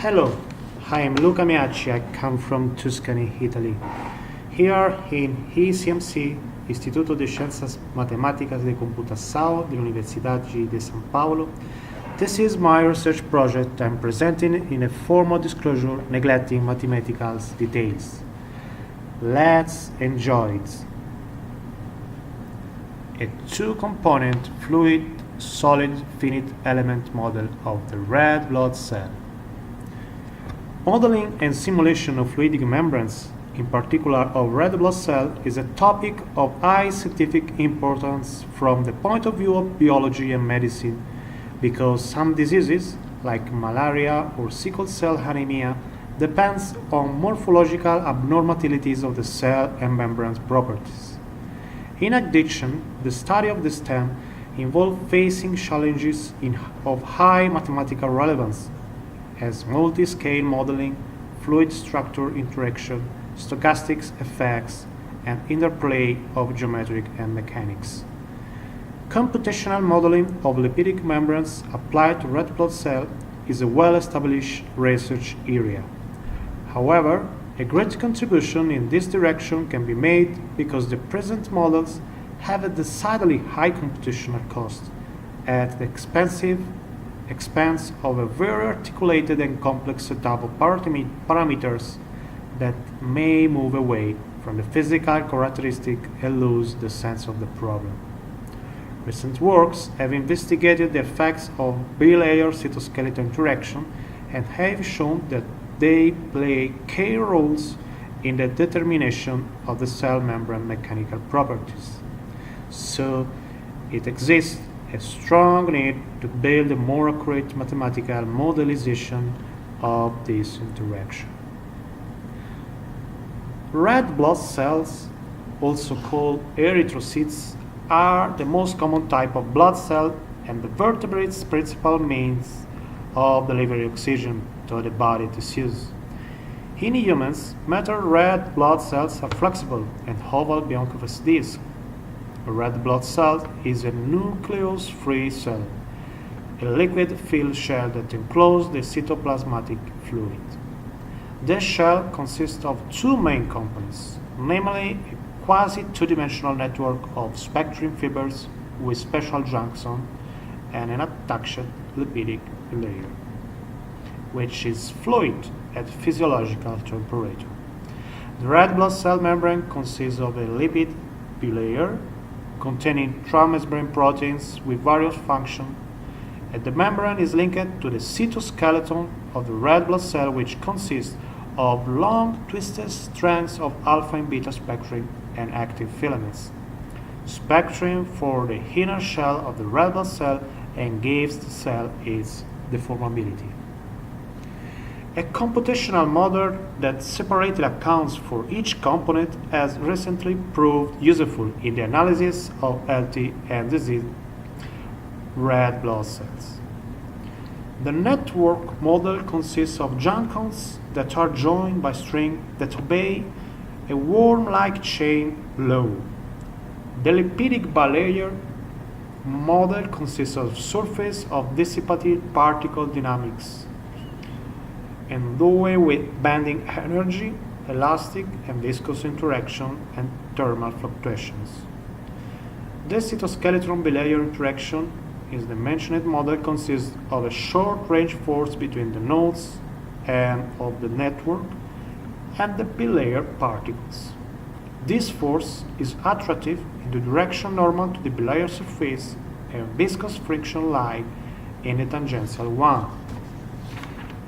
Hello, I am Luca Meacci. I come from Tuscany, Italy. Here in ICMC, Instituto de Ciências, Matemáticas e Computação da Universidade de São Paulo, this is my research project I'm presenting in a formal disclosure neglecting mathematical details. Let's enjoy it. A two-component fluid solid finite element model of the red blood cell. Modeling and simulation of fluidic membranes, in particular of red blood cell, is a topic of high scientific importance from the point of view of biology and medicine, because some diseases, like malaria or sickle cell anemia, depends on morphological abnormalities of the cell and membrane properties. In addition, the study of the stem involves facing challenges of high mathematical relevance, as multi-scale modeling, fluid structure interaction, stochastic effects, and interplay of geometry and mechanics. Computational modeling of lipidic membranes applied to red blood cell is a well-established research area. However, a great contribution in this direction can be made because the present models have a decidedly high computational cost at the expense of a very articulated and complex setup of parameters that may move away from the physical characteristic and lose the sense of the problem. Recent works have investigated the effects of bilayer cytoskeleton interaction and have shown that they play key roles in the determination of the cell membrane mechanical properties. So, it exists a strong need to build a more accurate mathematical modelization of this interaction. Red blood cells, also called erythrocytes, are the most common type of blood cell and the vertebrate's principal means of delivering oxygen to the body tissues. In humans, mature red blood cells are flexible and oval biancovous disc. A red blood cell is a nucleus-free cell, a liquid-filled shell that encloses the cytoplasmatic fluid. This shell consists of two main components, namely a quasi-two-dimensional network of spectrin fibers with special junctions and an attached lipidic layer, which is fluid at physiological temperature. The red blood cell membrane consists of a lipid bilayer containing transmembrane proteins with various functions, and the membrane is linked to the cytoskeleton of the red blood cell, which consists of long twisted strands of alpha and beta spectrin and active filaments. Spectrin for the inner shell of the red blood cell and gives the cell its deformability. A computational model that separately accounts for each component has recently proved useful in the analysis of healthy and diseased red blood cells. The network model consists of junctions that are joined by strings that obey a worm-like chain law. The lipidic bilayer model consists of surface of dissipative particle dynamics, endowed with bending energy, elastic and viscous interaction, and thermal fluctuations. The cytoskeleton bilayer interaction is the mentioned model consists of a short-range force between the nodes and of the network and the bilayer particles. This force is attractive in the direction normal to the bilayer surface and viscous friction lie in the tangential one.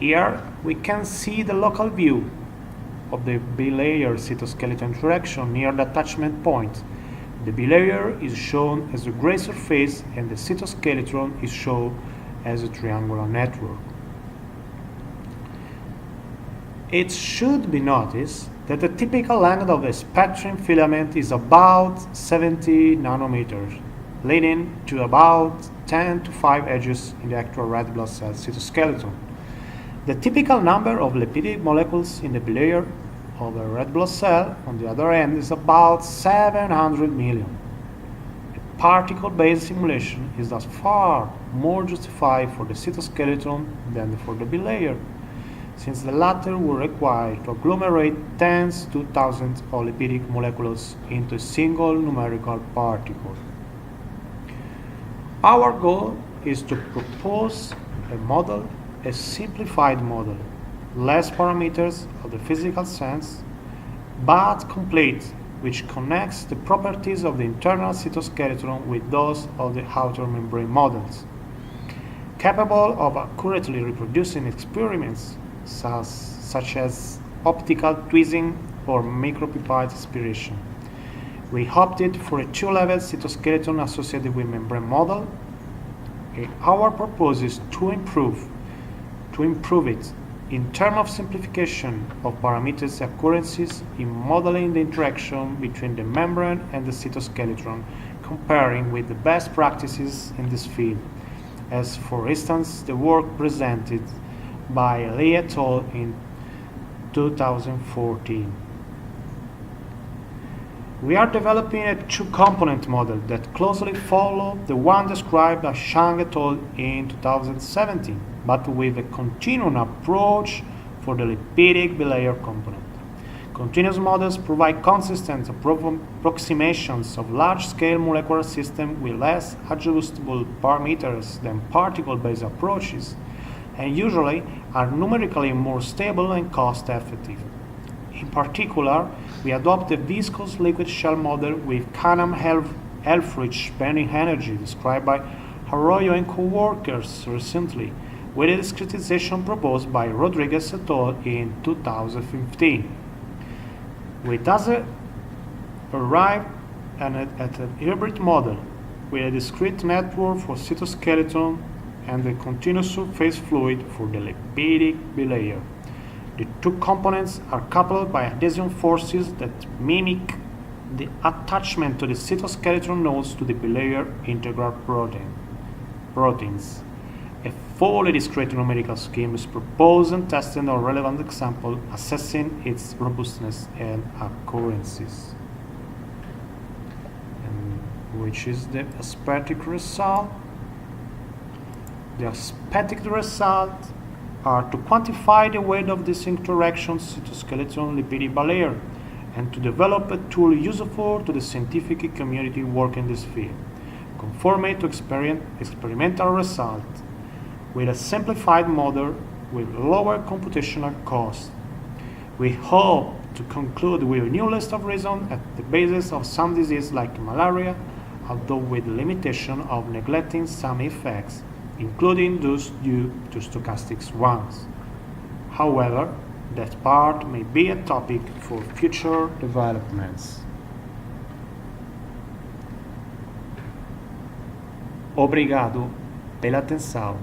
Here we can see the local view of the bilayer cytoskeleton interaction near the attachment point. The bilayer is shown as a gray surface and the cytoskeleton is shown as a triangular network. It should be noticed that the typical length of a spectrin filament is about 70 nanometers, leading to about 10 to 5 edges in the actual red blood cell cytoskeleton. The typical number of lipidic molecules in the bilayer of a red blood cell, on the other hand, is about 700 million. A particle-based simulation is thus far more justified for the cytoskeleton than for the bilayer, since the latter would require to agglomerate tens to thousands of lipidic molecules into a single numerical particle. Our goal is to propose a model, a simplified model, less parameters of the physical sense, but complete, which connects the properties of the internal cytoskeleton with those of the outer membrane models, capable of accurately reproducing experiments such as optical tweezing or micropipette aspiration. We opted for a two-level cytoskeleton associated with membrane model. Our purpose is to improve it in terms of simplification of parameters occurrences in modeling the interaction between the membrane and the cytoskeleton, comparing with the best practices in this field, as for instance the work presented by Lee et al. In 2014. We are developing a two-component model that closely follows the one described by Shang et al. In 2017, but with a continuum approach for the lipidic bilayer component. Continuous models provide consistent approximations of large-scale molecular systems with less adjustable parameters than particle-based approaches, and usually are numerically more stable and cost-effective. In particular, we adopt the viscous liquid shell model with Canham-Helfrich bending energy described by Arroyo and co-workers recently, with a discretization proposed by Rodriguez et al. In 2015. We thus arrive at a hybrid model with a discrete network for cytoskeleton and a continuous surface fluid for the lipidic bilayer. The two components are coupled by adhesion forces that mimic the attachment to the cytoskeleton nodes to the bilayer integral proteins. A fully discrete numerical scheme is proposed and tested on relevant example, assessing its robustness and occurrences. And which is the aesthetic result? The aesthetic result are to quantify the weight of this interaction cytoskeleton lipidic bilayer and to develop a tool useful to the scientific community working in this field, conforming to experimental result, with a simplified model with lower computational cost. We hope to conclude with a new list of reasons at the basis of some disease like malaria, although with the limitation of neglecting some effects, including those due to stochastic ones. However, that part may be a topic for future developments. Obrigado pela atenção.